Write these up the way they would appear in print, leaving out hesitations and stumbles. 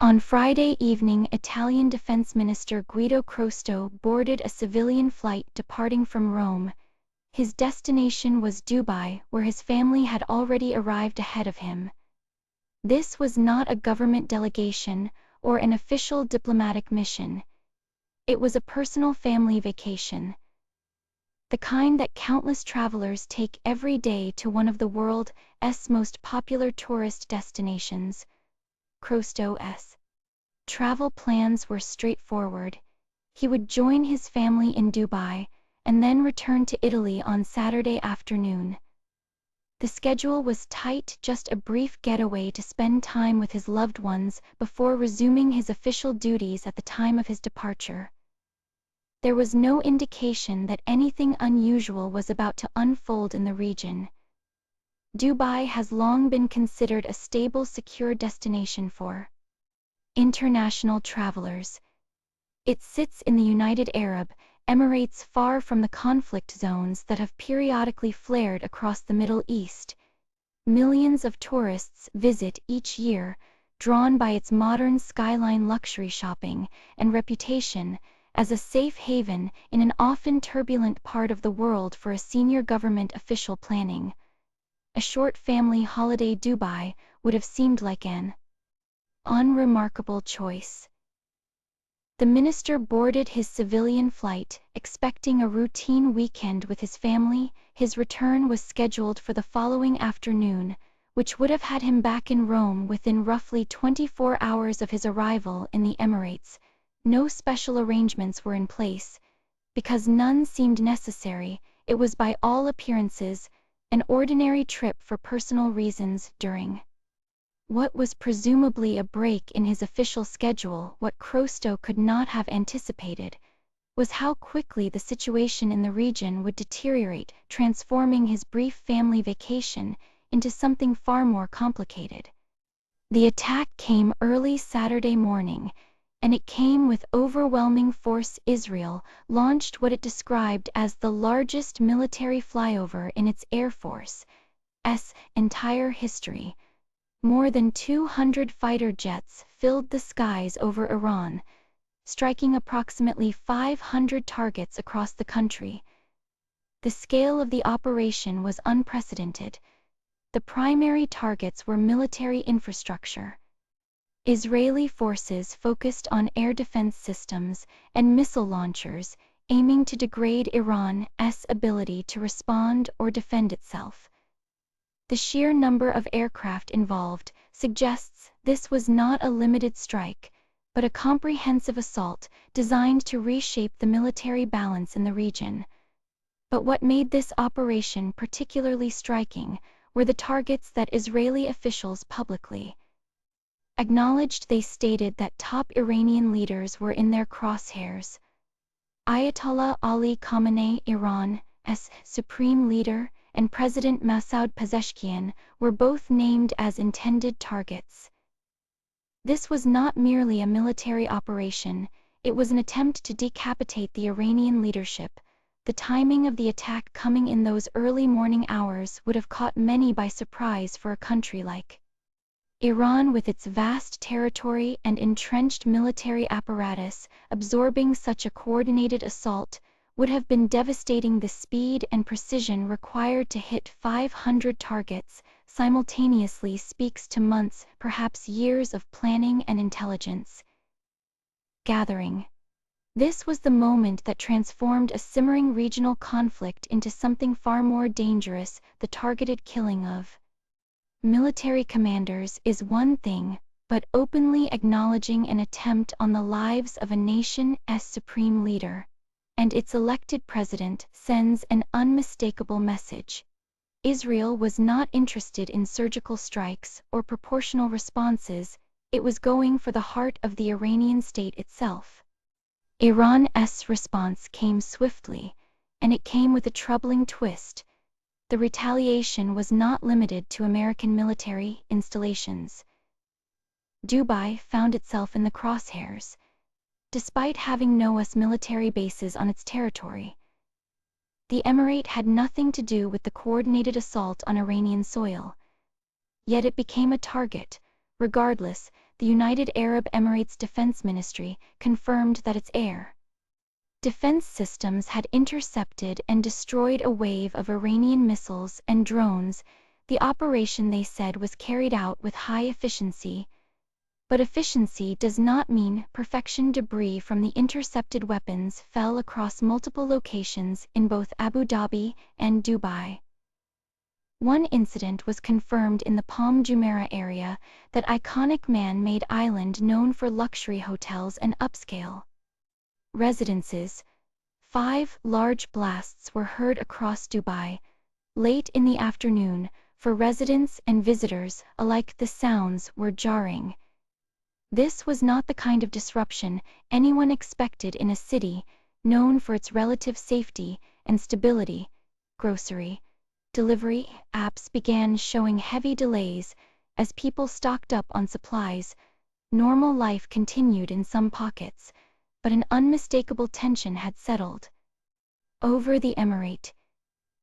On Friday evening, Italian Defense Minister Guido Crosetto boarded a civilian flight departing from Rome. His destination was Dubai, where his family had already arrived ahead of him. This was not a government delegation or an official diplomatic mission. It was a personal family vacation, the kind that countless travelers take every day to one of the world's most popular tourist destinations. Crosetto's travel plans were straightforward. He would join his family in Dubai and then return to Italy on Saturday afternoon. The schedule was tight, just a brief getaway to spend time with his loved ones before resuming his official duties at the time of his departure. There was no indication that anything unusual was about to unfold in the region. Dubai has long been considered a stable, secure destination for international travelers. It sits in the United Arab Emirates, far from the conflict zones that have periodically flared across the Middle East. Millions of tourists visit each year, drawn by its modern skyline, luxury shopping, and reputation as a safe haven in an often turbulent part of the world for a senior government official planning. A short family holiday Dubai would have seemed like an unremarkable choice. The minister boarded his civilian flight, expecting a routine weekend with his family. His return was scheduled for the following afternoon, which would have had him back in Rome within roughly 24 hours of his arrival in the Emirates. No special arrangements were in place, because none seemed necessary. It was by all appearances an ordinary trip for personal reasons. During what was presumably a break in his official schedule, what Crosetto could not have anticipated was how quickly the situation in the region would deteriorate, transforming his brief family vacation into something far more complicated. The attack came early Saturday morning, and it came with overwhelming force. Israel launched what it described as the largest military flyover in its Air Force's entire history. More than 200 fighter jets filled the skies over Iran, striking approximately 500 targets across the country. The scale of the operation was unprecedented. The primary targets were military infrastructure. Israeli forces focused on air defense systems and missile launchers, aiming to degrade Iran's ability to respond or defend itself. The sheer number of aircraft involved suggests this was not a limited strike, but a comprehensive assault designed to reshape the military balance in the region. But what made this operation particularly striking were the targets that Israeli officials publicly acknowledged. They stated that top Iranian leaders were in their crosshairs. Ayatollah Ali Khamenei, Iran's supreme leader, and President Masoud Pezeshkian were both named as intended targets. This was not merely a military operation, it was an attempt to decapitate the Iranian leadership. The timing of the attack, coming in those early morning hours, would have caught many by surprise for a country like Iran, with its vast territory and entrenched military apparatus. Absorbing such a coordinated assault would have been devastating. The speed and precision required to hit 500 targets simultaneously speaks to months, perhaps years of planning and intelligence gathering. This was the moment that transformed a simmering regional conflict into something far more dangerous. The targeted killing of military commanders is one thing, but openly acknowledging an attempt on the lives of a nation's supreme leader and its elected president sends an unmistakable message. Israel was not interested in surgical strikes or proportional responses, it was going for the heart of the Iranian state itself. Iran's response came swiftly, and it came with a troubling twist. The retaliation was not limited to American military installations. Dubai found itself in the crosshairs. Despite having no US military bases on its territory, the Emirate had nothing to do with the coordinated assault on Iranian soil. Yet it became a target. Regardless, the United Arab Emirates Defense Ministry confirmed that its air defense systems had intercepted and destroyed a wave of Iranian missiles and drones. The operation, they said, was carried out with high efficiency. But efficiency does not mean perfection. Debris from the intercepted weapons fell across multiple locations in both Abu Dhabi and Dubai. One incident was confirmed in the Palm Jumeirah area, that iconic man-made island known for luxury hotels and upscale residences. 5 large blasts were heard across Dubai, late in the afternoon. For residents and visitors alike, the sounds were jarring. This was not the kind of disruption anyone expected in a city known for its relative safety and stability. Grocery delivery apps began showing heavy delays as people stocked up on supplies. Normal life continued in some pockets, but an unmistakable tension had settled over the emirate.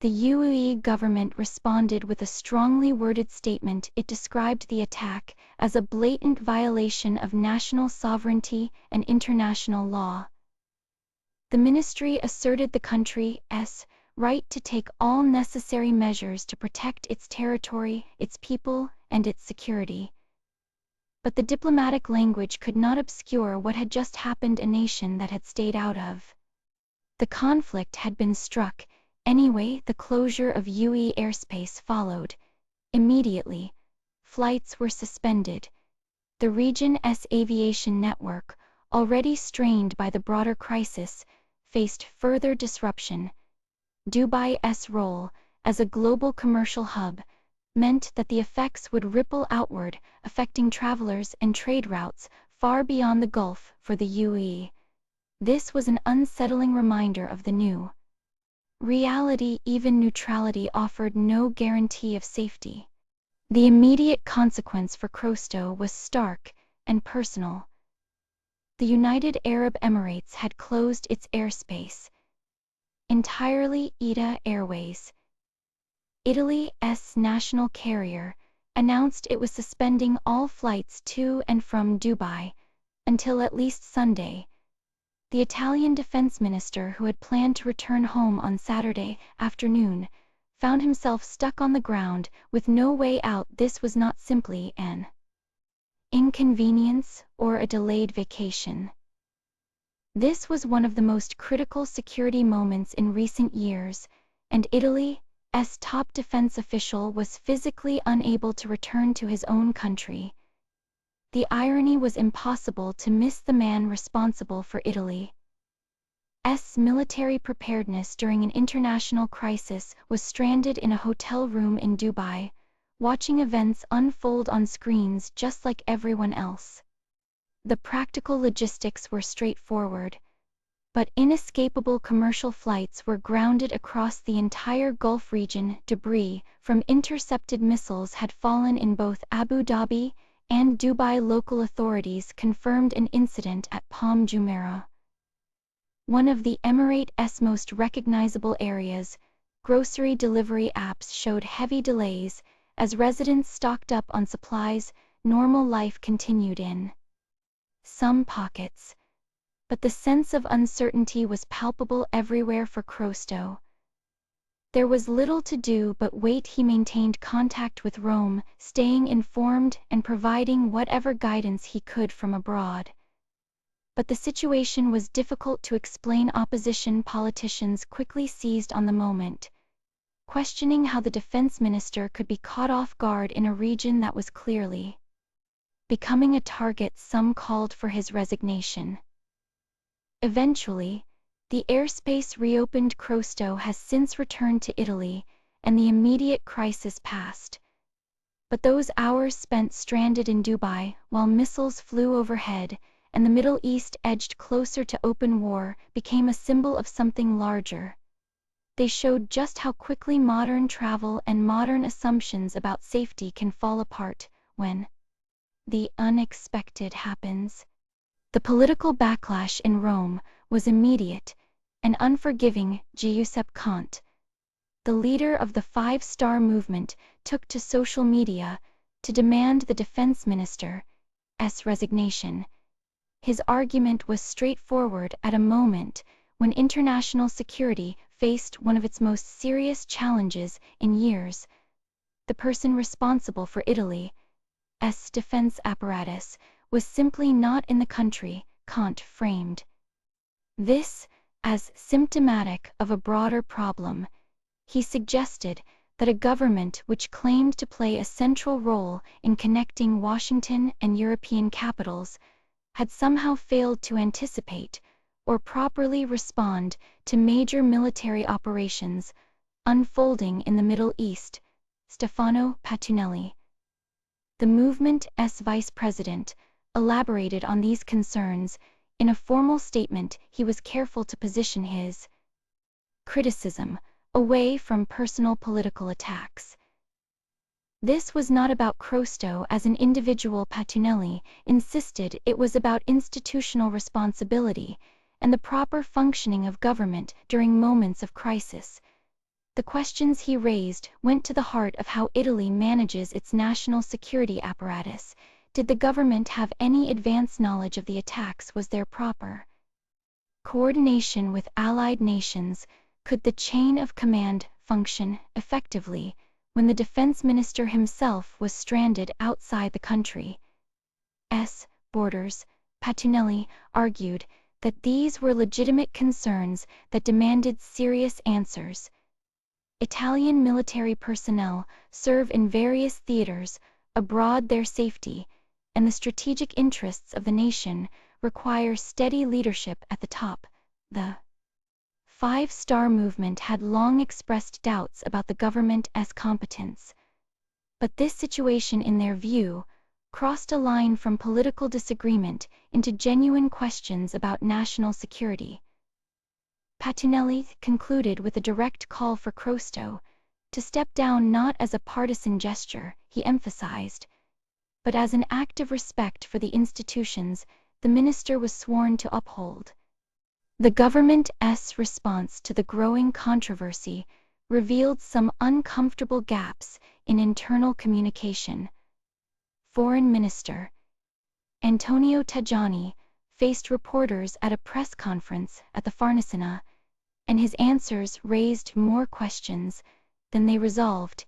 The UAE government responded with a strongly worded statement. It described the attack as a blatant violation of national sovereignty and international law. The ministry asserted the country's right to take all necessary measures to protect its territory, its people, and its security. But the diplomatic language could not obscure what had just happened. A nation that had stayed out of the conflict had been struck. Anyway, the closure of UAE airspace followed immediately. Flights were suspended. The region's aviation network, already strained by the broader crisis, faced further disruption. Dubai's role as a global commercial hub meant that the effects would ripple outward, affecting travelers and trade routes far beyond the Gulf. For the UAE, this was an unsettling reminder of the new reality. Even neutrality offered no guarantee of safety. The immediate consequence for Crosetto was stark and personal. The United Arab Emirates had closed its airspace entirely. ITA Airways, Italy's national carrier, announced it was suspending all flights to and from Dubai until at least Sunday. The Italian defense minister, who had planned to return home on Saturday afternoon, found himself stuck on the ground with no way out. This was not simply an inconvenience or a delayed vacation. This was one of the most critical security moments in recent years, and Italy's top defense official was physically unable to return to his own country. The irony was impossible to miss. The man responsible for Italy's military preparedness during an international crisis was stranded in a hotel room in Dubai, watching events unfold on screens just like everyone else. The practical logistics were straightforward, but inescapable. Commercial flights were grounded across the entire Gulf region. Debris from intercepted missiles had fallen in both Abu Dhabi and Dubai. Local authorities confirmed an incident at Palm Jumeirah, one of the Emirate's most recognizable areas. Grocery delivery apps showed heavy delays as residents stocked up on supplies. Normal life continued in some pockets, but the sense of uncertainty was palpable everywhere for Crosetto. There was little to do but wait. He maintained contact with Rome, staying informed and providing whatever guidance he could from abroad. But the situation was difficult to explain. Opposition politicians quickly seized on the moment, questioning how the defense minister could be caught off guard in a region that was clearly becoming a target. Some called for his resignation. Eventually, the airspace reopened. Crosetto has since returned to Italy, and the immediate crisis passed. But those hours spent stranded in Dubai, while missiles flew overhead and the Middle East edged closer to open war, became a symbol of something larger. They showed just how quickly modern travel and modern assumptions about safety can fall apart when the unexpected happens. The political backlash in Rome was immediate and unforgiving. Giuseppe Conte, the leader of the Five-Star Movement, took to social media to demand the defense minister resignation. His argument was straightforward at a moment when international security faced one of its most serious challenges in years. The person responsible for Italy's defense apparatus was simply not in the country. Kant framed this as symptomatic of a broader problem. He suggested that a government which claimed to play a central role in connecting Washington and European capitals had somehow failed to anticipate or properly respond to major military operations unfolding in the Middle East. Stefano Patuanelli, the movement's vice president, elaborated on these concerns. In a formal statement, he was careful to position his criticism away from personal political attacks. This was not about Crosetto as an individual. Patuanelli insisted it was about institutional responsibility and the proper functioning of government during moments of crisis. The questions he raised went to the heart of how Italy manages its national security apparatus. Did the government have any advance knowledge of the attacks? Was there proper coordination with allied nations? Could the chain of command function effectively when the defense minister himself was stranded outside the country's borders? Patuanelli argued that these were legitimate concerns that demanded serious answers. Italian military personnel serve in various theaters abroad. Their safety and the strategic interests of the nation require steady leadership at the top. The Five-Star Movement had long expressed doubts about the government's competence, but this situation, in their view, crossed a line from political disagreement into genuine questions about national security. Patuanelli concluded with a direct call for Crosetto to step down, not as a partisan gesture, he emphasized, but as an act of respect for the institutions the minister was sworn to uphold. The government's response to the growing controversy revealed some uncomfortable gaps in internal communication. Foreign Minister Antonio Tajani faced reporters at a press conference at the Farnesina, and his answers raised more questions than they resolved.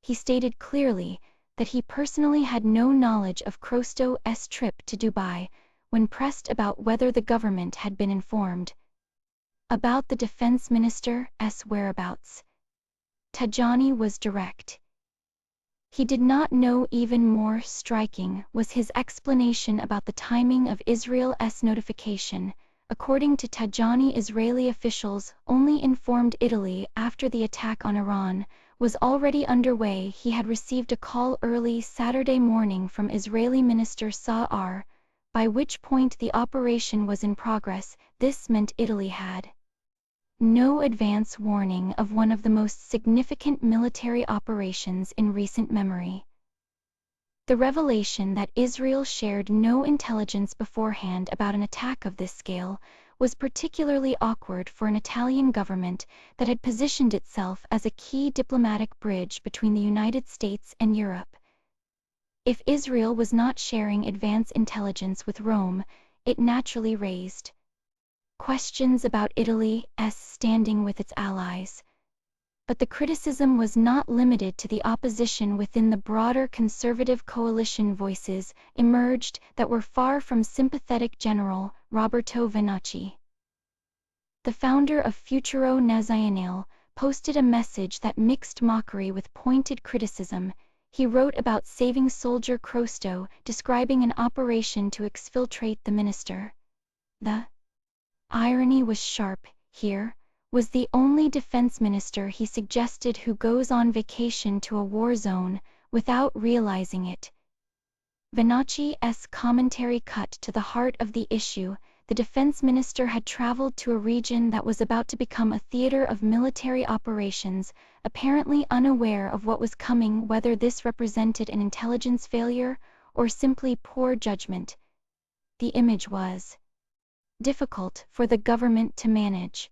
He stated clearly that he personally had no knowledge of Crosetto's trip to Dubai. When pressed about whether the government had been informed about the defense minister's whereabouts, Tajani was direct. He did not know. Even more striking was his explanation about the timing of Israel's notification. According to Tajani, Israeli officials only informed Italy after the attack on Iran was already underway. He had received a call early Saturday morning from Israeli Minister Sa'ar, by which point the operation was in progress. This meant Italy had no advance warning of one of the most significant military operations in recent memory. The revelation that Israel shared no intelligence beforehand about an attack of this scale was particularly awkward for an Italian government that had positioned itself as a key diplomatic bridge between the United States and Europe. If Israel was not sharing advance intelligence with Rome, it naturally raised questions about Italy's standing with its allies. But the criticism was not limited to the opposition within the broader conservative coalition. Voices emerged that were far from sympathetic. General Roberto Vannacci, the founder of Futuro Nazionale, posted a message that mixed mockery with pointed criticism. He wrote about saving soldier Crosetto, describing an operation to exfiltrate the minister. The irony was sharp. Here was the only defense minister, he suggested, who goes on vacation to a war zone without realizing it. Vannacci's commentary cut to the heart of the issue. The defense minister had traveled to a region that was about to become a theater of military operations, apparently unaware of what was coming. Whether this represented an intelligence failure or simply poor judgment, the image was difficult for the government to manage.